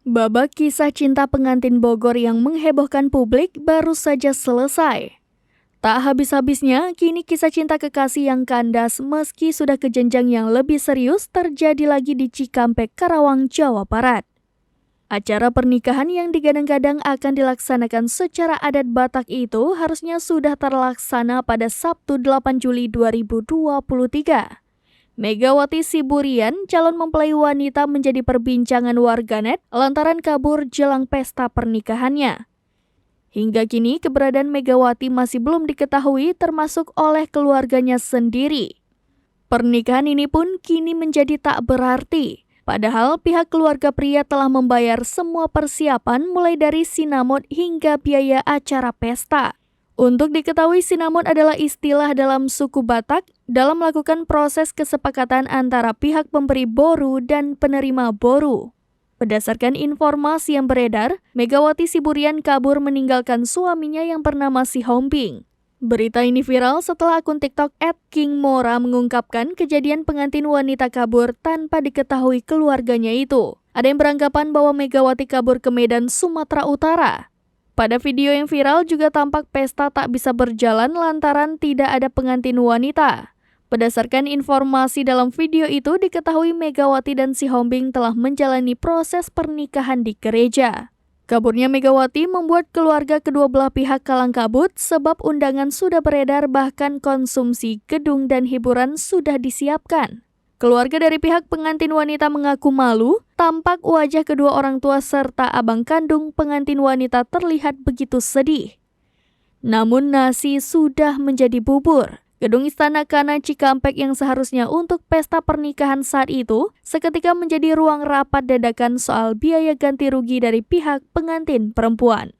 Babak kisah cinta pengantin Bogor yang menghebohkan publik baru saja selesai. Tak habis-habisnya, kini kisah cinta kekasih yang kandas meski sudah ke jenjang yang lebih serius terjadi lagi di Cikampek, Karawang, Jawa Barat. Acara pernikahan yang digadang-gadang akan dilaksanakan secara adat Batak itu harusnya sudah terlaksana pada Sabtu 8 Juli 2023. Megawati Siburian, calon mempelai wanita, menjadi perbincangan warganet lantaran kabur jelang pesta pernikahannya. Hingga kini keberadaan Megawati masih belum diketahui termasuk oleh keluarganya sendiri. Pernikahan ini pun kini menjadi tak berarti. Padahal pihak keluarga pria telah membayar semua persiapan mulai dari sinamon hingga biaya acara pesta. Untuk diketahui, sinamon adalah istilah dalam suku Batak dalam melakukan proses kesepakatan antara pihak pemberi boru dan penerima boru. Berdasarkan informasi yang beredar, Megawati Siburian kabur meninggalkan suaminya yang bernama Si Hombing. Berita ini viral setelah akun TikTok @kingmora mengungkapkan kejadian pengantin wanita kabur tanpa diketahui keluarganya itu. Ada yang beranggapan bahwa Megawati kabur ke Medan, Sumatera Utara. Pada video yang viral juga tampak pesta tak bisa berjalan lantaran tidak ada pengantin wanita. Berdasarkan informasi dalam video itu, diketahui Megawati dan Si Hombing telah menjalani proses pernikahan di gereja. Kaburnya Megawati membuat keluarga kedua belah pihak kalang kabut sebab undangan sudah beredar, bahkan konsumsi gedung dan hiburan sudah disiapkan. Keluarga dari pihak pengantin wanita mengaku malu, tampak wajah kedua orang tua serta abang kandung pengantin wanita terlihat begitu sedih. Namun nasi sudah menjadi bubur. Gedung Istana Kana Cikampek yang seharusnya untuk pesta pernikahan saat itu, seketika menjadi ruang rapat dadakan soal biaya ganti rugi dari pihak pengantin perempuan.